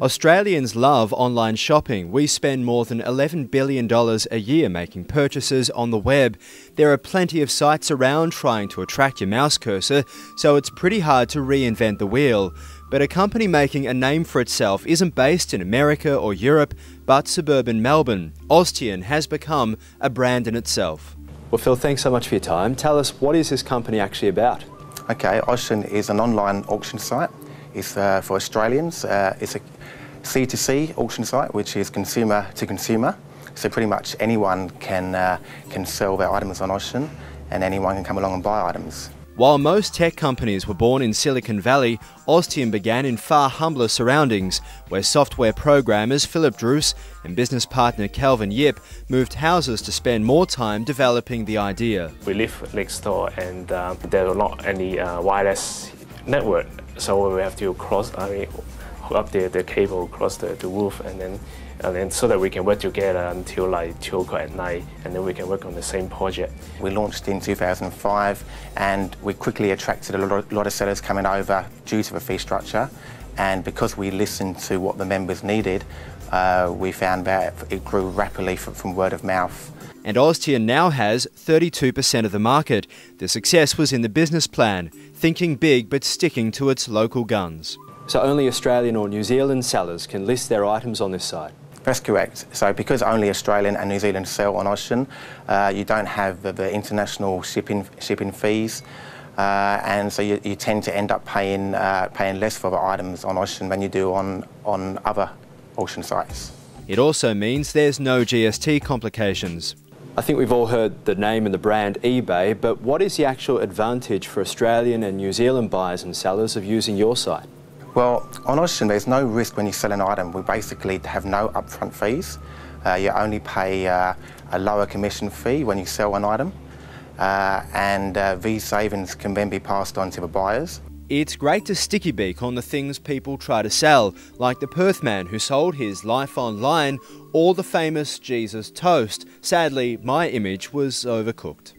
Australians love online shopping. We spend more than $11 billion a year making purchases on the web. There are plenty of sites around trying to attract your mouse cursor, so it's pretty hard to reinvent the wheel. But a company making a name for itself isn't based in America or Europe, but suburban Melbourne. Oztion has become a brand in itself. Well, Phil, thanks so much for your time. Tell us, what is this company actually about? Okay, Oztion is an online auction site. It's for Australians. It's a C2C auction site, which is consumer to consumer. So pretty much anyone can sell their items on Oztion, and anyone can come along and buy items. While most tech companies were born in Silicon Valley, Oztion began in far humbler surroundings, where software programmers Philip Druce and business partner Calvin Yip moved houses to spend more time developing the idea. We live next door, and there are not any wireless network, so we have to hook up the cable across the roof, and then so that we can work together until like 2 o'clock at night, and then we can work on the same project. We launched in 2005, and we quickly attracted a lot of sellers coming over due to the fee structure, and because we listened to what the members needed, we found that it grew rapidly from word of mouth. And Oztion now has 32% of the market. The success was in the business plan, thinking big but sticking to its local guns. So only Australian or New Zealand sellers can list their items on this site? That's correct. So because only Australian and New Zealand sell on Oztion, you don't have the international shipping fees, and so you tend to end up paying less for the items on Oztion than you do on other auction sites. It also means there's no GST complications. I think we've all heard the name and the brand eBay, but what is the actual advantage for Australian and New Zealand buyers and sellers of using your site? Well, on Oztion there's no risk when you sell an item. We basically have no upfront fees. You only pay a lower commission fee when you sell an item, and these savings can then be passed on to the buyers. It's great to sticky beak on the things people try to sell, like the Perth man who sold his life online, or the famous Jesus toast. Sadly, my image was overcooked.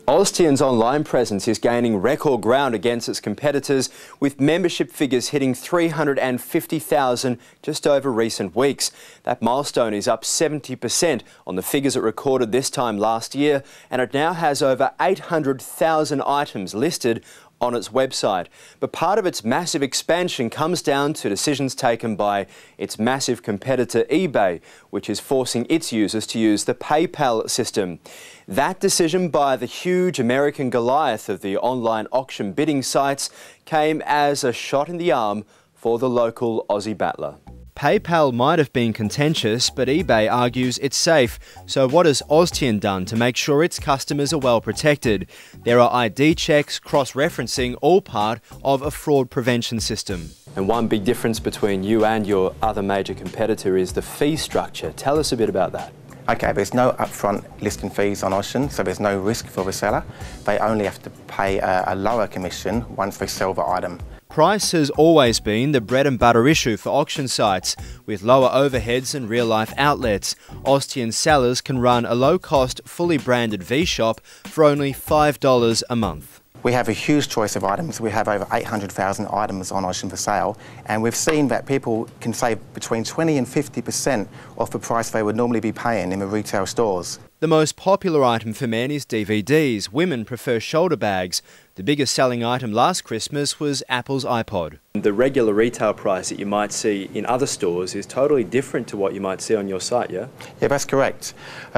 Oztion's online presence is gaining record ground against its competitors, with membership figures hitting 350,000 just over recent weeks. That milestone is up 70% on the figures it recorded this time last year, and it now has over 800,000 items listed on its website. But part of its massive expansion comes down to decisions taken by its massive competitor eBay, which is forcing its users to use the PayPal system. That decision by the huge American Goliath of the online auction bidding sites came as a shot in the arm for the local Aussie battler. PayPal might have been contentious, but eBay argues it's safe. So what has Oztion done to make sure its customers are well protected? There are ID checks, cross-referencing, all part of a fraud prevention system. And one big difference between you and your other major competitor is the fee structure. Tell us a bit about that. Okay, there's no upfront listing fees on Oztion, so there's no risk for the seller. They only have to pay a lower commission once they sell the item. Price has always been the bread and butter issue for auction sites. With lower overheads and real-life outlets, Oztion sellers can run a low-cost, fully branded V-shop for only $5 a month. We have a huge choice of items. We have over 800,000 items on Oztion for sale, and we've seen that people can save between 20 and 50% off the price they would normally be paying in the retail stores. The most popular item for men is DVDs. Women prefer shoulder bags. The biggest selling item last Christmas was Apple's iPod. The regular retail price that you might see in other stores is totally different to what you might see on your site, yeah? Yeah, that's correct.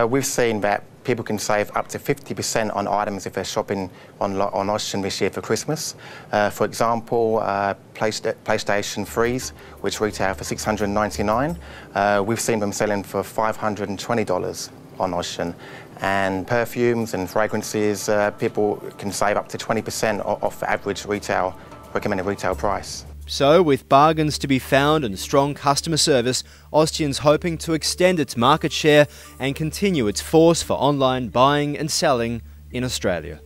We've seen that people can save up to 50% on items if they're shopping on Oztion this year for Christmas. For example, PlayStation 3s, which retail for $699, we've seen them selling for $520 on Oztion. And perfumes and fragrances, people can save up to 20% off the average recommended retail price. So, with bargains to be found and strong customer service, Oztion's hoping to extend its market share and continue its force for online buying and selling in Australia.